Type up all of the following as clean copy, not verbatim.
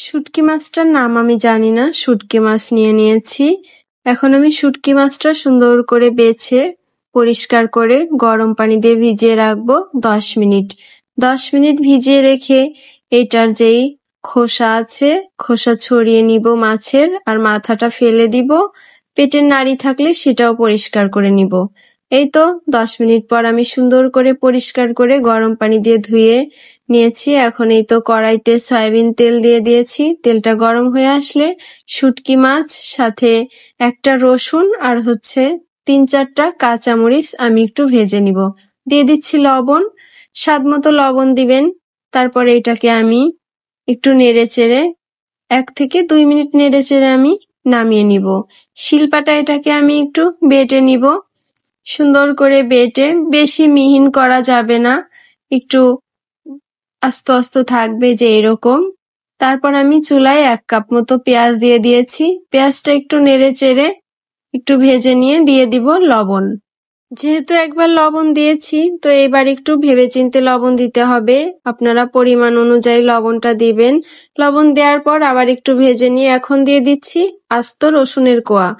শুটকি মাছটার নাম আমি জানি না, শুটকি মাছ নিয়ে নিয়েছি। এখন আমি শুটকি মাছটা সুন্দর করে বেছে পরিষ্কার করে গরম পানি দিয়ে ভিজিয়ে রাখবো 10 মিনিট। 10 মিনিট ভিজিয়ে রেখে এটার যেই খোসা আছে খোসা ছড়িয়ে নিব মাছের, আর মাথাটা ফেলে দিব। পেটের নাড়ি থাকলে সেটাও পরিষ্কার করে নিব। এই তো 10 মিনিট পর আমি সুন্দর করে পরিষ্কার করে গরম পানি দিয়ে ধুয়ে নিয়েছি। এখন এই তো কড়াইতে সয়াবিন তেল দিয়ে দিয়েছি। তেলটা গরম হয়ে আসলে শুটকি মাছ সাথে একটা রসুন আর 3-4টা কাঁচামরিচ আমি একটু ভেজে নিব। দিয়ে দিচ্ছি লবণ, স্বাদ মতো লবণ দিবেন। তারপরে এটাকে আমি একটু নেড়ে চেড়ে 1 থেকে 2 মিনিট নেড়ে চেড়ে আমি নামিয়ে নিব। শিলপাটা এটাকে আমি একটু বেটে নিব। সুন্দর করে বেটে, বেশি মিহিন করা যাবে না, একটু আস্তে আস্তে থাকবে যে এরকম। তারপর আমি চুলায় 1 কাপ মতো পেঁয়াজ দিয়ে দিয়েছি। পেঁয়াজটা একটু নেড়ে চেড়ে একটু ভেজে নিয়ে দিয়ে দিব লবণ। যেহেতু একবার লবণ দিয়েছি তো এবার একটু ভেবেচিন্তে লবণ দিতে হবে। আপনারা পরিমাণ অনুযায়ী লবণটা দিবেন। লবণ দেওয়ার পর আবার একটু ভেজে নিয়ে এখন দিয়ে দিচ্ছি আস্ত রসুনের কোয়া।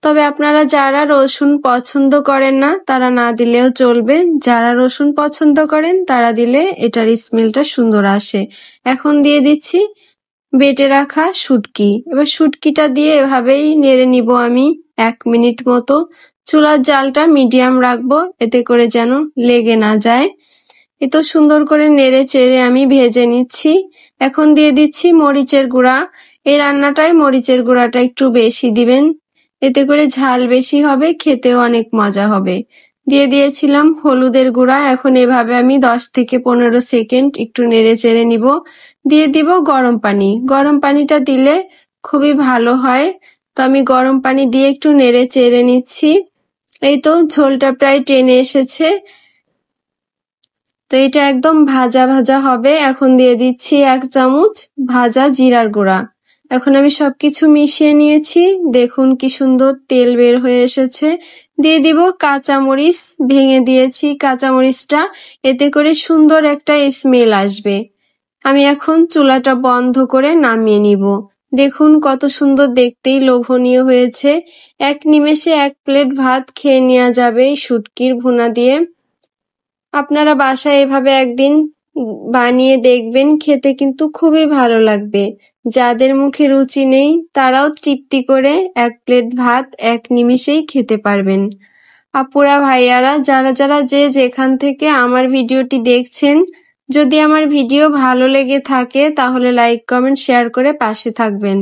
তবে আপনারা যারা রসুন পছন্দ করেন না তারা না দিলেও চলবে, যারা রসুন পছন্দ করেন তারা দিলে এটার স্মেলটা সুন্দর আসে। এখন দিয়ে দিচ্ছি বেটে রাখা শুটকি। এবার শুটকিটা দিয়ে এভাবেই নেড়ে নিব আমি 1 মিনিট মতো। চুলার জালটা মিডিয়াম রাখবো, এতে করে যেন লেগে না যায়। এ তো সুন্দর করে নেড়ে চেড়ে আমি ভেজে নিচ্ছি। এখন দিয়ে দিচ্ছি মরিচের গুঁড়া। এই রান্নাটায় মরিচের গুঁড়াটা একটু বেশি দিবেন, এতে করে ঝাল বেশি হবে, খেতেও অনেক মজা হবে। দিয়ে দিয়েছিলাম হলুদের গুঁড়া। এখন এভাবে আমি 10 থেকে 15 সেকেন্ড একটু নেড়ে চেড়ে নিব। দিয়ে দিব গরম পানি। গরম পানিটা দিলে খুবই ভালো হয়। তো আমি গরম পানি দিয়ে একটু নেড়ে চেড়ে নিচ্ছি। এই তো ঝোলটা প্রায় টেনে এসেছে। তো এটা একদম ভাজা ভাজা হবে। এখন দিয়ে দিচ্ছি 1 চামচ ভাজা জিরার গুঁড়া। এখন আমি সবকিছু মিশিয়ে নিয়েছি। দেখুন কি সুন্দর তেল বের হয়ে এসেছে। দিয়ে দিব কাঁচামরিচ, ভেঙে দিয়েছি কাঁচামরিচটা, এতে করে সুন্দর একটা স্মেল আসবে। আমি এখন চুলাটা বন্ধ করে নামিয়ে নিব। দেখুন কত সুন্দর, দেখতেই লোভনীয় হয়েছে। 1 নিমেষে 1 প্লেট ভাত খেয়ে নেওয়া যাবে এই শুটকির ভুনা দিয়ে। আপনারা বাসায় এভাবে একদিন বানিয়ে দেখবেন, খেতে কিন্তু খুবই ভালো লাগবে। যাদের মুখে রুচি নেই তারাও তৃপ্তি করে 1 প্লেট ভাত 1 নিমেষেই খেতে পারবেন। আপুরা ভাইয়ারা যারা যারা যে যেখান থেকে আমার ভিডিওটি দেখছেন, যদি আমার ভিডিও ভালো লেগে থাকে তাহলে লাইক কমেন্ট শেয়ার করে পাশে থাকবেন।